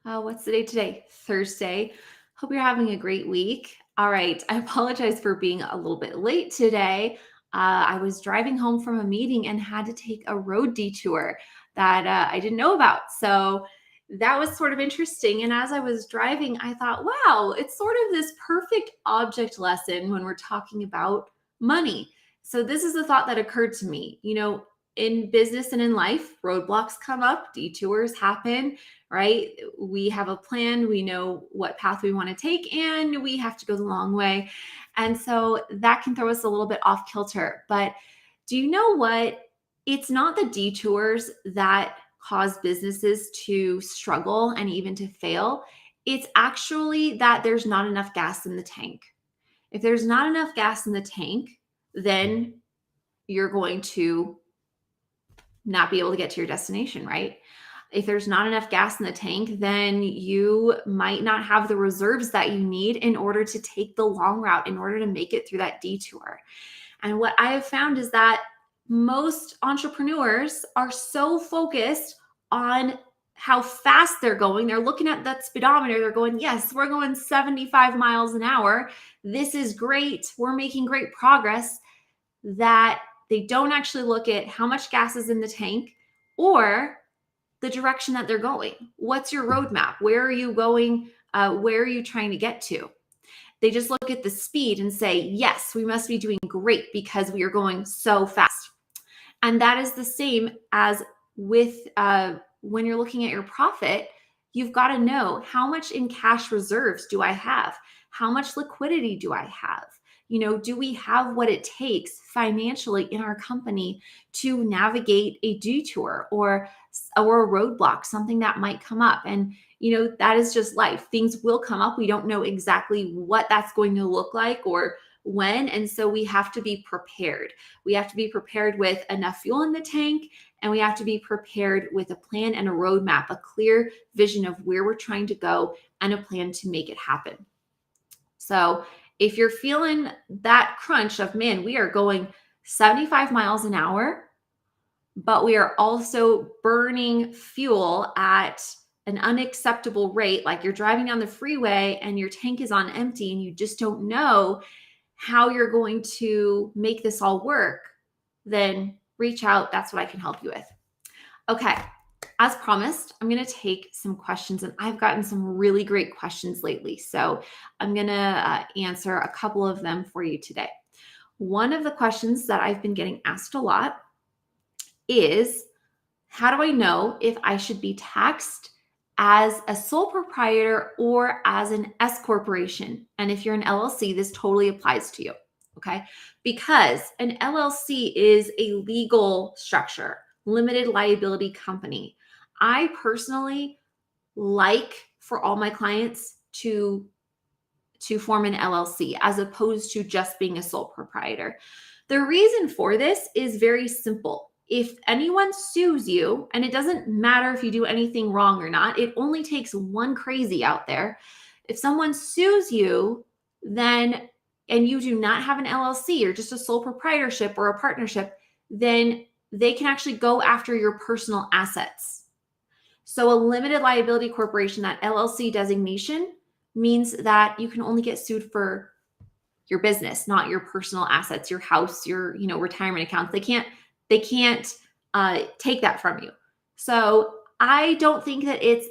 What's the day today? Thursday. Hope you're having a great week. All right. I apologize for being a little bit late today. I was driving home from a meeting and had to take a road detour that I didn't know about. So that was sort of interesting. And as I was driving, I thought, wow, it's sort of this perfect object lesson when we're talking about money. So this is the thought that occurred to me. In business and in life, roadblocks come up, detours happen, right? We have a plan, we know what path we want to take, and we have to go the long way. And so that can throw us a little bit off kilter. But do you know what? It's not the detours that cause businesses to struggle and even to fail. It's actually that there's not enough gas in the tank. If there's not enough gas in the tank, then you're going to not be able to get to your destination, right? If there's not enough gas in the tank, then you might not have the reserves that you need in order to take the long route, in order to make it through that detour. And what I have found is that most entrepreneurs are so focused on how fast they're going. They're looking at that speedometer. They're going, yes, we're going 75 miles an hour. This is great. We're making great progress. That they don't actually look at how much gas is in the tank or the direction that they're going. What's your roadmap? Where are you going? Where are you trying to get to? They just look at the speed and say, yes, we must be doing great because we are going so fast. And that is the same as with when you're looking at your profit. You've got to know, how much in cash reserves do I have? How much liquidity do I have? Do we have what it takes financially in our company to navigate a detour or a roadblock, something that might come up? And that is just life. Things will come up. We don't know exactly what that's going to look like or when. And so we have to be prepared. We have to be prepared with enough fuel in the tank, and we have to be prepared with a plan and a roadmap, a clear vision of where we're trying to go and a plan to make it happen. So if you're feeling that crunch of, man, we are going 75 miles an hour, but we are also burning fuel at an unacceptable rate, like you're driving down the freeway and your tank is on empty and you just don't know how you're going to make this all work, then reach out. That's what I can help you with. Okay. As promised, I'm going to take some questions, and I've gotten some really great questions lately. So I'm going to answer a couple of them for you today. One of the questions that I've been getting asked a lot is, how do I know if I should be taxed as a sole proprietor or as an S corporation? And if you're an LLC, this totally applies to you, okay? Because an LLC is a legal structure, limited liability company. I personally like for all my clients to form an LLC as opposed to just being a sole proprietor. The reason for this is very simple. If anyone sues you, and it doesn't matter if you do anything wrong or not, it only takes one crazy out there. If someone sues you, then, and you do not have an LLC or just a sole proprietorship or a partnership, then they can actually go after your personal assets. So a limited liability corporation, that LLC designation, means that you can only get sued for your business, not your personal assets, your house, your retirement accounts. They can't take that from you. So I don't think that it's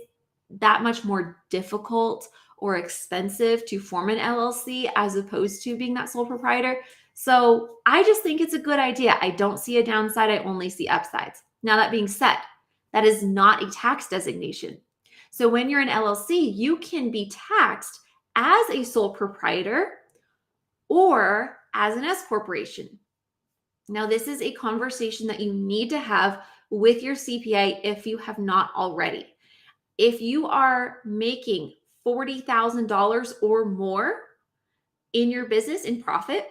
that much more difficult or expensive to form an LLC as opposed to being that sole proprietor. So I just think it's a good idea. I don't see a downside. I only see upsides. Now, that being said, that is not a tax designation. So when you're an LLC, you can be taxed as a sole proprietor or as an S corporation. Now, this is a conversation that you need to have with your CPA if you have not already. If you are making $40,000 or more in your business in profit,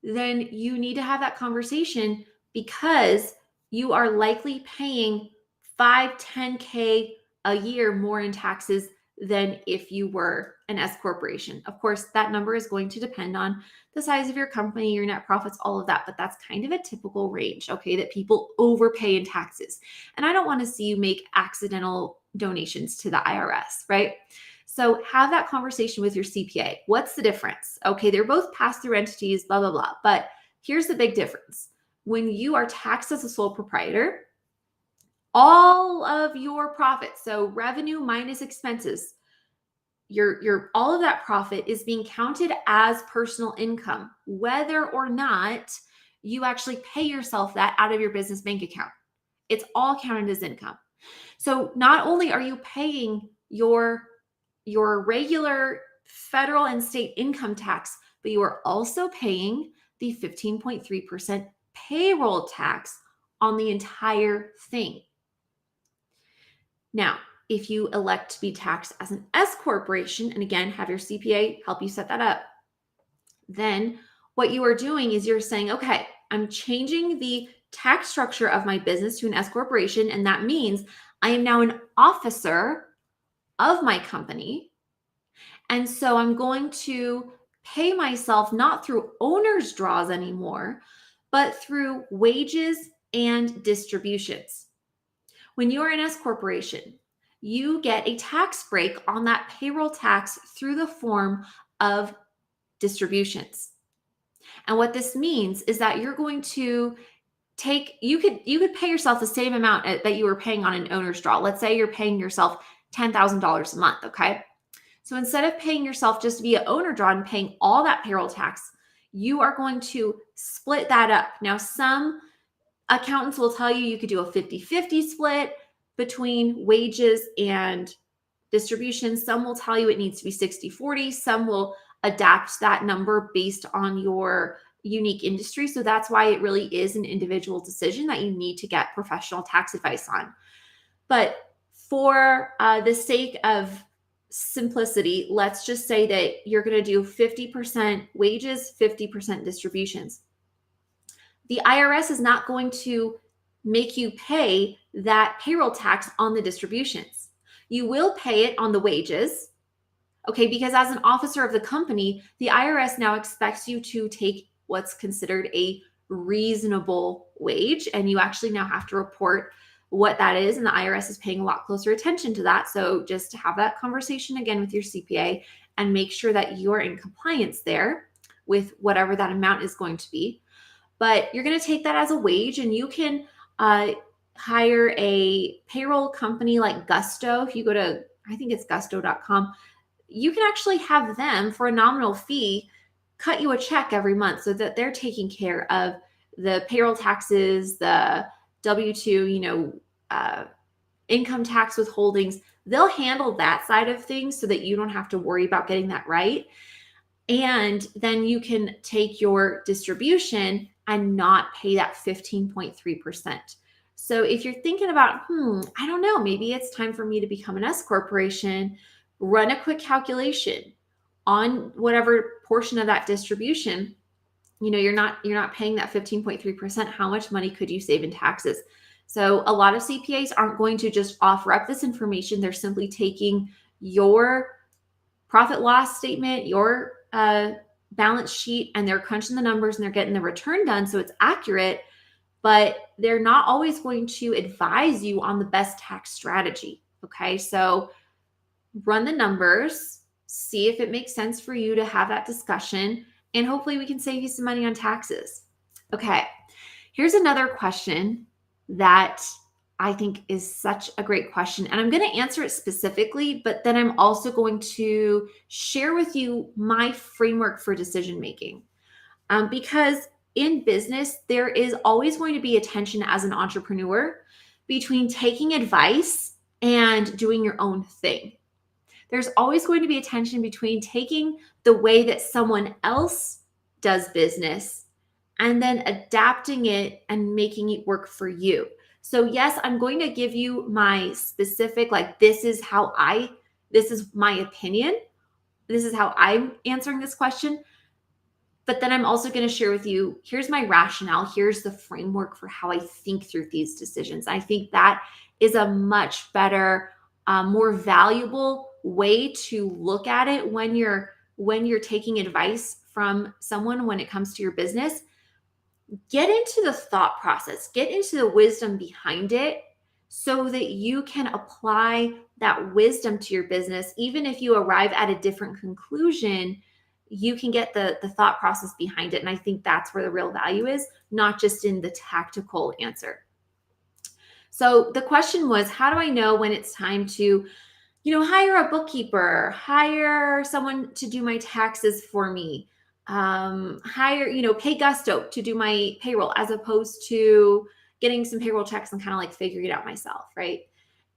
then you need to have that conversation, because you are likely paying 5-10K a year more in taxes than if you were an S corporation. Of course, that number is going to depend on the size of your company, your net profits, all of that, but that's kind of a typical range, okay, that people overpay in taxes. And I don't want to see you make accidental donations to the IRS, right? So have that conversation with your CPA. What's the difference? Okay, they're both pass-through entities, blah, blah, blah. But here's the big difference. When you are taxed as a sole proprietor, all of your profits, so revenue minus expenses, your all of that profit is being counted as personal income, whether or not you actually pay yourself that out of your business bank account. It's all counted as income. So not only are you paying your regular federal and state income tax, but you are also paying the 15.3% payroll tax on the entire thing. Now, if you elect to be taxed as an S corporation, and again, have your CPA help you set that up, then what you are doing is you're saying, okay, I'm changing the tax structure of my business to an S corporation, and that means I am now an officer of my company. And so I'm going to pay myself not through owner's draws anymore, but through wages and distributions. When you are an S corporation, you get a tax break on that payroll tax through the form of distributions. And what this means is that you're going to you could pay yourself the same amount that you were paying on an owner's draw. Let's say you're paying yourself $10,000 a month, okay? So instead of paying yourself just via owner draw and paying all that payroll tax, you are going to split that up. Now, some accountants will tell you could do a 50-50 split between wages and distribution. Some will tell you it needs to be 60-40. Some will adapt that number based on your unique industry. So that's why it really is an individual decision that you need to get professional tax advice on. But for the sake of simplicity, let's just say that you're going to do 50% wages, 50% distributions. The IRS is not going to make you pay that payroll tax on the distributions. You will pay it on the wages, okay? Because as an officer of the company, the IRS now expects you to take what's considered a reasonable wage, and you actually now have to report what that is, and the IRS is paying a lot closer attention to that. So just to have that conversation again with your CPA and make sure that you're in compliance there with whatever that amount is going to be. But you're going to take that as a wage, and you can hire a payroll company like Gusto. If you go to, I think it's gusto.com, you can actually have them for a nominal fee cut you a check every month so that they're taking care of the payroll taxes, the W-2, income tax withholdings. They'll handle that side of things so that you don't have to worry about getting that right. And then you can take your distribution and not pay that 15.3%. So if you're thinking about, I don't know, maybe it's time for me to become an S corporation, run a quick calculation on whatever portion of that distribution, you're not paying that 15.3%. How much money could you save in taxes? So a lot of CPAs aren't going to just offer up this information. They're simply taking your profit loss statement, your balance sheet, and they're crunching the numbers and they're getting the return done so it's accurate, but they're not always going to advise you on the best tax strategy. Okay, so run the numbers, see if it makes sense for you to have that discussion, and hopefully we can save you some money on taxes. Okay, here's another question that I think is such a great question. And I'm going to answer it specifically, but then I'm also going to share with you my framework for decision making. Because in business, there is always going to be a tension as an entrepreneur between taking advice and doing your own thing. There's always going to be a tension between taking the way that someone else does business and then adapting it and making it work for you. So yes, I'm going to give you my specific, this is my opinion. This is how I'm answering this question. But then I'm also going to share with you, here's my rationale. Here's the framework for how I think through these decisions. I think that is a much better, more valuable way to look at it when you're taking advice from someone when it comes to your business. Get into the thought process, get into the wisdom behind it so that you can apply that wisdom to your business, even if you arrive at a different conclusion, you can get the thought process behind it. And I think that's where the real value is, not just in the tactical answer. So the question was, how do I know when it's time to, hire a bookkeeper, hire someone to do my taxes for me, pay Gusto to do my payroll, as opposed to getting some payroll checks and kind of like figuring it out myself, right?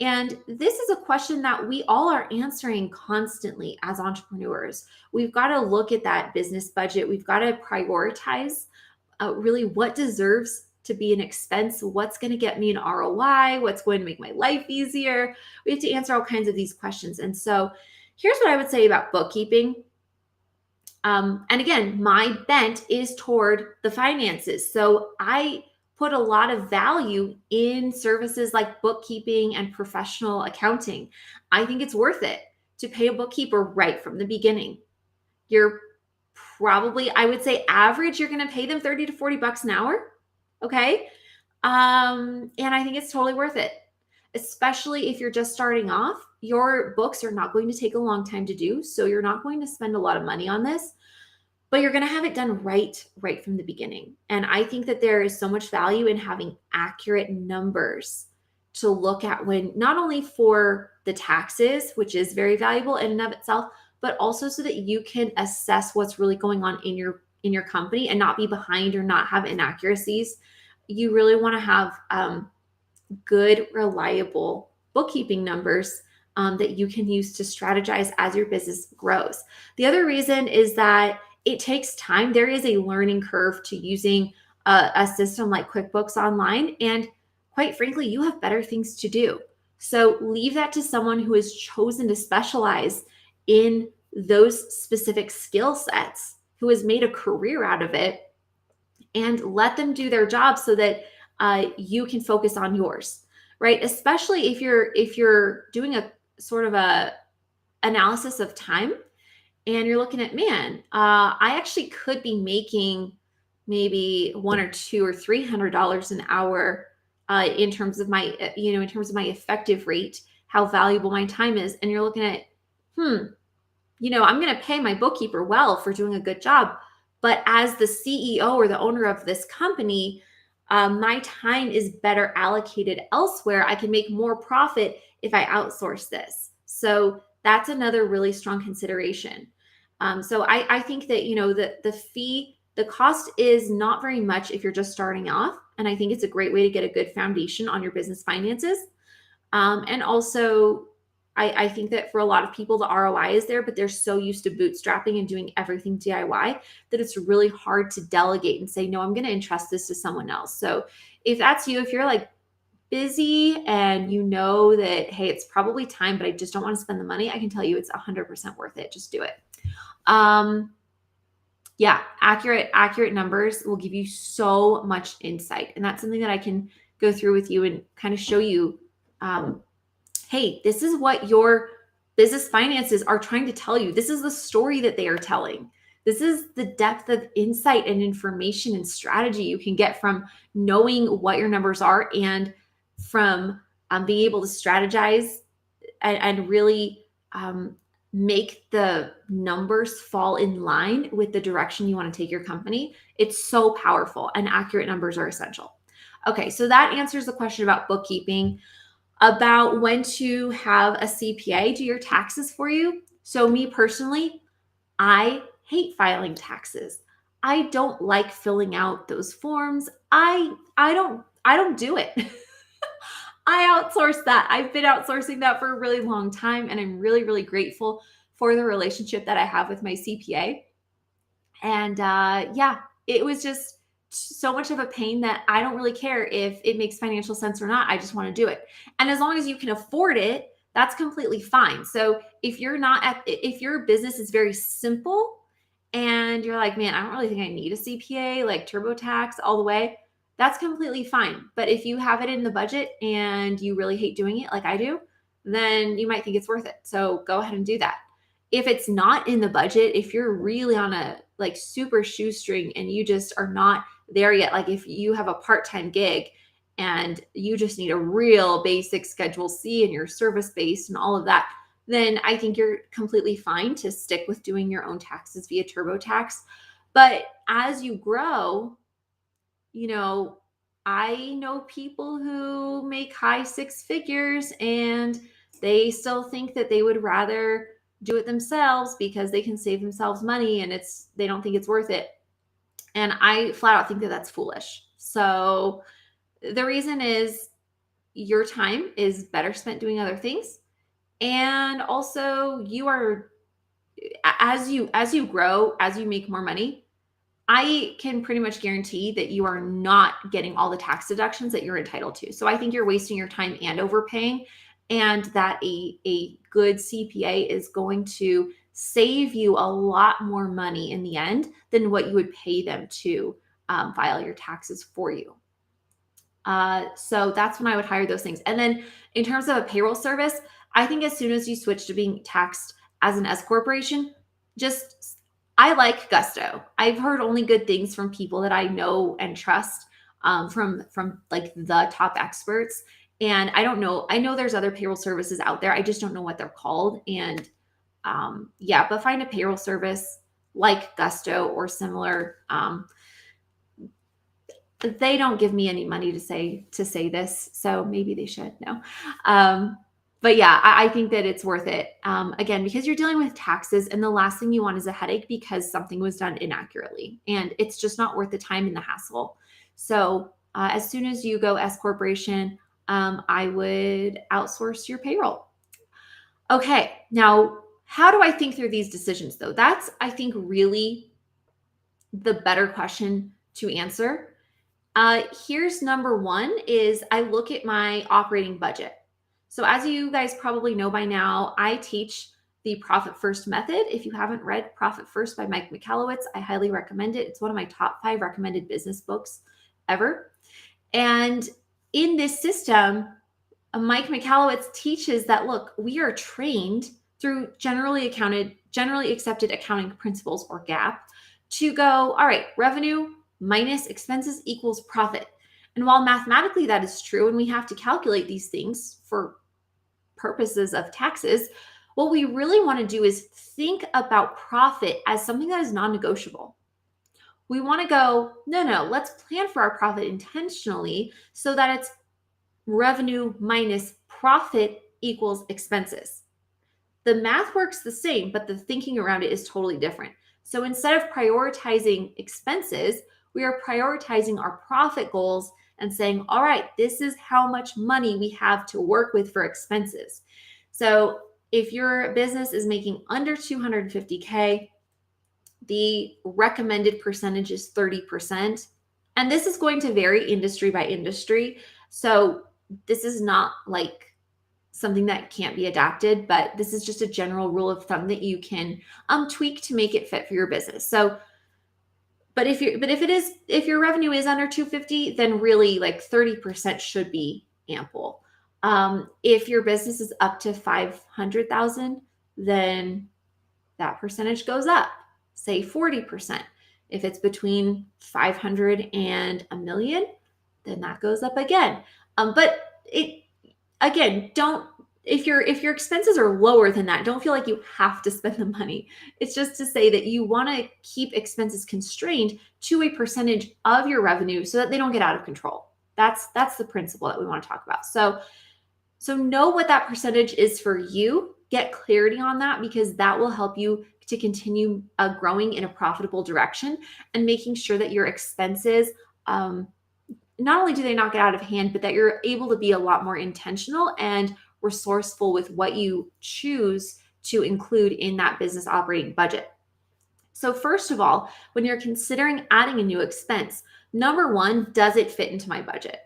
And this is a question that we all are answering constantly as entrepreneurs. We've got to look at that business budget. We've got to prioritize really what deserves to be an expense, what's going to get me an ROI, what's going to make my life easier. We have to answer all kinds of these questions. And so here's what I would say about bookkeeping. And again, my bent is toward the finances. So I put a lot of value in services like bookkeeping and professional accounting. I think it's worth it to pay a bookkeeper right from the beginning. You're probably, I would say average, you're going to pay them 30 to 40 bucks an hour. Okay. And I think it's totally worth it, especially if you're just starting off. Your books are not going to take a long time to do. So you're not going to spend a lot of money on this, but you're going to have it done right from the beginning. And I think that there is so much value in having accurate numbers to look at, when not only for the taxes, which is very valuable in and of itself, but also so that you can assess what's really going on in your company and not be behind or not have inaccuracies. You really want to have good, reliable bookkeeping numbers that you can use to strategize as your business grows. The other reason is that it takes time. There is a learning curve to using a system like QuickBooks Online. And quite frankly, you have better things to do. So leave that to someone who has chosen to specialize in those specific skill sets, who has made a career out of it, and let them do their job so that you can focus on yours, right? Especially if you're doing a sort of a analysis of time and you're looking at, man, I actually could be making maybe $100 or $200 or $300 an hour in terms of my effective rate, how valuable my time is. And you're looking at, I'm going to pay my bookkeeper well for doing a good job. But as the CEO or the owner of this company, my time is better allocated elsewhere. I can make more profit if I outsource this. So that's another really strong consideration. So I think that, the cost is not very much if you're just starting off. And I think it's a great way to get a good foundation on your business finances. And also, I think that for a lot of people, the ROI is there, but they're so used to bootstrapping and doing everything DIY that it's really hard to delegate and say, no, I'm going to entrust this to someone else. So if that's you, if you're like busy and you know that, hey, it's probably time, but I just don't want to spend the money, I can tell you it's 100% worth it. Just do it. Accurate numbers will give you so much insight. And that's something that I can go through with you and kind of show you, hey, this is what your business finances are trying to tell you. This is the story that they are telling. This is the depth of insight and information and strategy you can get from knowing what your numbers are, and from being able to strategize and really make the numbers fall in line with the direction you want to take your company. It's so powerful, and accurate numbers are essential. Okay, so that answers the question about bookkeeping. About when to have a CPA do your taxes for you. So me personally, I hate filing taxes. I don't like filling out those forms. I don't do it. I outsource that. I've been outsourcing that for a really long time, and I'm really, really grateful for the relationship that I have with my CPA. And it was just so much of a pain that I don't really care if it makes financial sense or not. I just want to do it. And as long as you can afford it, that's completely fine. So if your business is very simple and you're like, man, I don't really think I need a CPA, like TurboTax all the way, that's completely fine. But if you have it in the budget and you really hate doing it like I do, then you might think it's worth it. So go ahead and do that. If it's not in the budget, if you're really on a like super shoestring and you just are not there yet, like if you have a part-time gig and you just need a real basic Schedule C and you're service based and all of that, then I think you're completely fine to stick with doing your own taxes via TurboTax. But as you grow, you know, I know people who make high six figures and they still think that they would rather do it themselves because they can save themselves money and they don't think it's worth it. And I flat out think that that's foolish. So the reason is your time is better spent doing other things. And also you are as you grow, as you make more money, I can pretty much guarantee that you are not getting all the tax deductions that you're entitled to. So I think you're wasting your time and overpaying, and that a good CPA is going to save you a lot more money in the end than what you would pay them to file your taxes for you. So that's when I would hire those things. And then in terms of a payroll service, I think as soon as you switch to being taxed as an S corporation, just I like Gusto. I've heard only good things from people that I know and trust, from like the top experts. And I don't know. I know there's other payroll services out there. I just don't know what they're called. And yeah, but find a payroll service like Gusto or similar. They don't give me any money to say this, so maybe they should. No. But yeah, I think that it's worth it. Again, because you're dealing with taxes, and the last thing you want is a headache because something was done inaccurately, and it's just not worth the time and the hassle. So as soon as you go S corporation, I would outsource your payroll. Okay, now how do I think through these decisions though? That's, I think, really the better question to answer. Here's number one is I look at my operating budget. So as you guys probably know by now, I teach the Profit First method. If you haven't read Profit First by Mike Michalowicz, I highly recommend it. It's one of my top 5 recommended business books ever. And in this system, Mike Michalowicz teaches that, look, we are trained through generally accepted accounting principles, or GAAP, to go, all right, revenue minus expenses equals profit. And while mathematically that is true, and we have to calculate these things for purposes of taxes, what we really want to do is think about profit as something that is non-negotiable. We want to go, no, let's plan for our profit intentionally so that it's revenue minus profit equals expenses. The math works the same, but the thinking around it is totally different. So instead of prioritizing expenses, we are prioritizing our profit goals and saying, all right, this is how much money we have to work with for expenses. So if your business is making under 250K, the recommended percentage is 30%. And this is going to vary industry by industry. So this is not like something that can't be adapted, but this is just a general rule of thumb that you can tweak to make it fit for your business. So, but if your revenue is under 250, then really like 30% should be ample. If your business is up to 500,000, then that percentage goes up, say 40%. If it's between 500 and a million, then that goes up again. But it, again, if your expenses are lower than that, don't feel like you have to spend the money. It's just to say that you want to keep expenses constrained to a percentage of your revenue so that they don't get out of control. That's the principle that we want to talk about. So know what that percentage is for you. Get clarity on that, because that will help you to continue growing in a profitable direction and making sure that your expenses, not only do they not get out of hand, but that you're able to be a lot more intentional and resourceful with what you choose to include in that business operating budget. So first of all, when you're considering adding a new expense, number one, does it fit into my budget?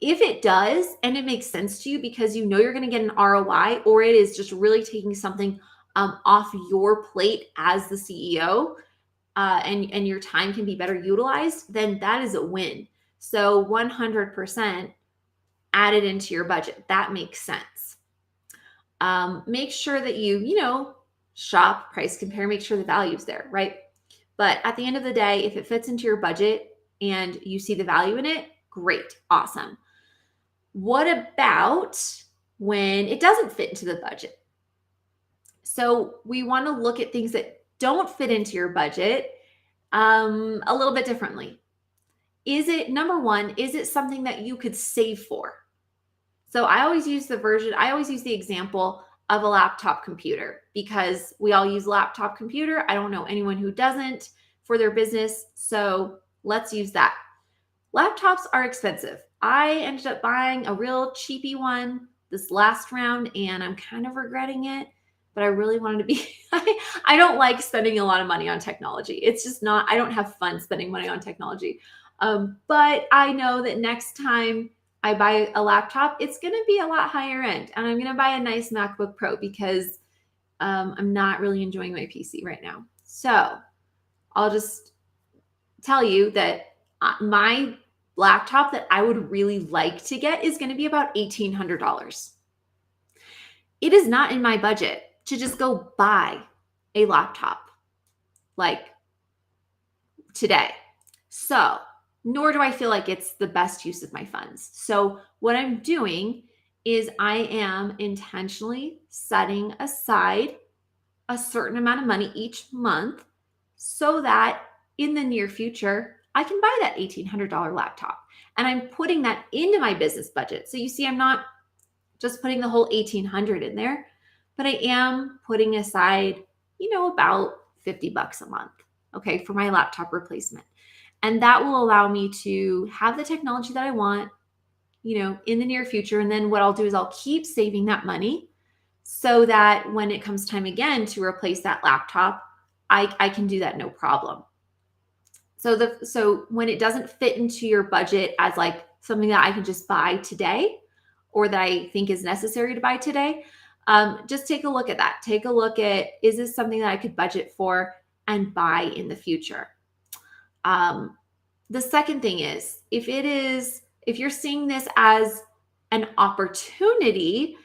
If it does, and it makes sense to you because you know you're going to get an ROI, or it is just really taking something off your plate as the CEO, and your time can be better utilized, then that is a win. So 100% add it into your budget. That makes sense. Make sure that you shop, price compare, make sure the value is there, right? But at the end of the day, if it fits into your budget and you see the value in it, Great. Awesome. What about when it doesn't fit into the budget? So we want to look at things that don't fit into your budget a little bit differently. Is it, number one, is it something that you could save for? So I always use the example of a laptop computer because we all use a laptop computer. I don't know anyone who doesn't for their business. So let's use that. Laptops are expensive. I ended up buying a real cheapy one this last round and I'm kind of regretting it, but I really wanted to be. I don't like spending a lot of money on technology. It's just not, I don't have fun spending money on technology. But I know that next time I buy a laptop, it's going to be a lot higher end and I'm going to buy a nice MacBook Pro because I'm not really enjoying my PC right now. So I'll just tell you that my laptop that I would really like to get is going to be about $1,800. It is not in my budget to just go buy a laptop like today. So, nor do I feel like it's the best use of my funds. So, what I'm doing is I am intentionally setting aside a certain amount of money each month so that in the near future, I can buy that $1,800 laptop. And I'm putting that into my business budget. So you see, I'm not just putting the whole 1,800 in there, but I am putting aside, about $50 a month, okay, for my laptop replacement. And that will allow me to have the technology that I want, in the near future. And then what I'll do is I'll keep saving that money so that when it comes time again to replace that laptop, I can do that no problem. So when it doesn't fit into your budget as like something that I can just buy today or that I think is necessary to buy today, just take a look at that. Take a look at, is this something that I could budget for and buy in the future? The second thing is, if you're seeing this as an opportunity,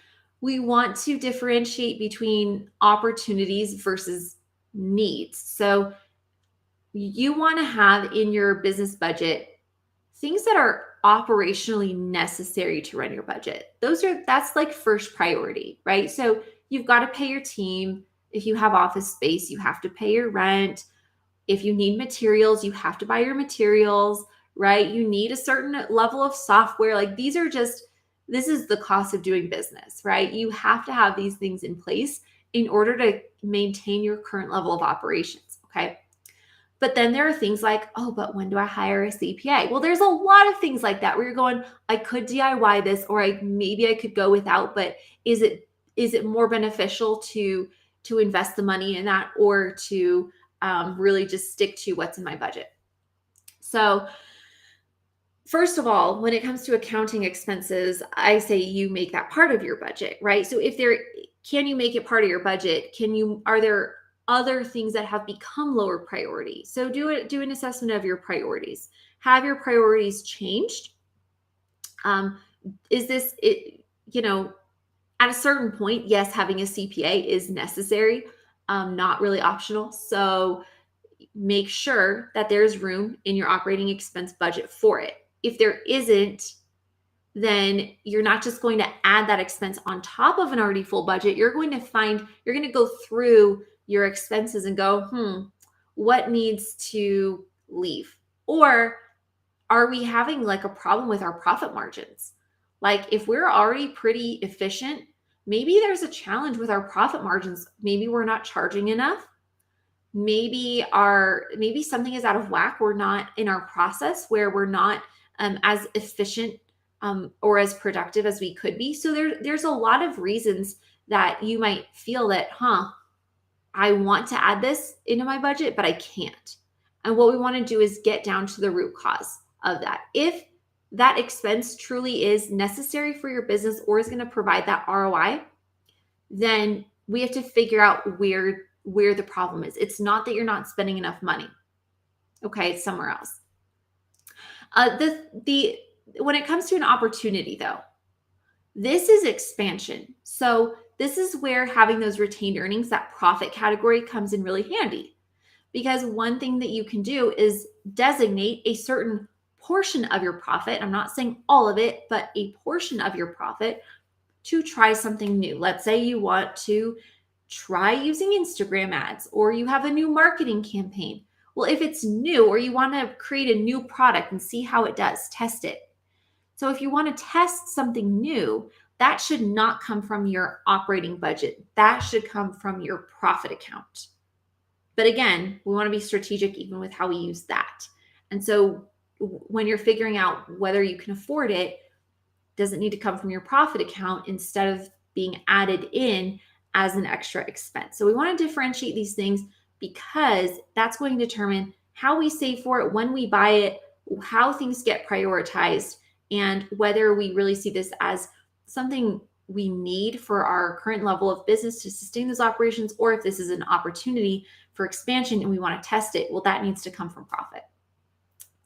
we want to differentiate between opportunities versus needs. So you want to have in your business budget things that are operationally necessary to run your budget. That's like first priority, right? So you've got to pay your team. If you have office space, you have to pay your rent. If you need materials, you have to buy your materials, right? You need a certain level of software. Like this is the cost of doing business, right? You have to have these things in place in order to maintain your current level of operations, okay? But then there are things like, oh, but when do I hire a CPA? Well, there's a lot of things like that where you're going, I could DIY this, or maybe I could go without, but is it more beneficial to invest the money in that or to really just stick to what's in my budget? So first of all, when it comes to accounting expenses, I say you make that part of your budget, right? So can you make it part of your budget? Are there other things that have become lower priority? So do an assessment of your priorities. Have your priorities changed? Is this at a certain point, yes, having a CPA is necessary, not really optional. So make sure that there's room in your operating expense budget for it. If there isn't, then you're not just going to add that expense on top of an already full budget. You're going to go through your expenses and go, what needs to leave? Or are we having like a problem with our profit margins? Like if we're already pretty efficient, maybe there's a challenge with our profit margins. Maybe we're not charging enough. Maybe something is out of whack. We're not in our process where we're not as efficient or as productive as we could be. So there's a lot of reasons that you might feel that, I want to add this into my budget, but I can't. And what we want to do is get down to the root cause of that. If that expense truly is necessary for your business or is going to provide that ROI, then we have to figure out where the problem is. It's not that you're not spending enough money. Okay, it's somewhere else. When it comes to an opportunity though, this is expansion. So this is where having those retained earnings, that profit category, comes in really handy. Because one thing that you can do is designate a certain portion of your profit, I'm not saying all of it, but a portion of your profit to try something new. Let's say you want to try using Instagram ads or you have a new marketing campaign. Well, if it's new or you want to create a new product and see how it does, test it. So if you want to test something new, that should not come from your operating budget. That should come from your profit account. But again, we want to be strategic even with how we use that. And so when you're figuring out whether you can afford it, does it need to come from your profit account instead of being added in as an extra expense? So we want to differentiate these things because that's going to determine how we save for it, when we buy it, how things get prioritized, and whether we really see this as something we need for our current level of business to sustain those operations, or if this is an opportunity for expansion and we want to test it, well, that needs to come from profit.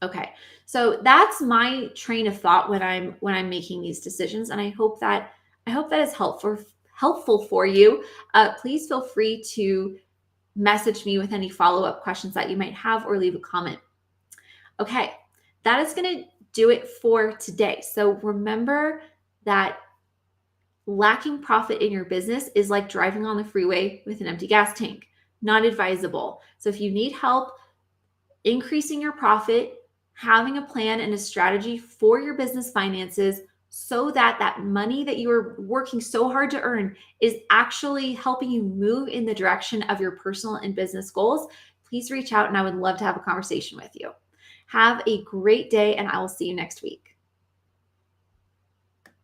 Okay, so that's my train of thought when I'm making these decisions, and I hope that is helpful for you. Please feel free to message me with any follow-up questions that you might have or leave a comment. Okay, that is going to do it for today. So remember that lacking profit in your business is like driving on the freeway with an empty gas tank. Not advisable. So if you need help increasing your profit, having a plan and a strategy for your business finances so that that money that you are working so hard to earn is actually helping you move in the direction of your personal and business goals, please reach out and I would love to have a conversation with you. Have a great day and I will see you next week.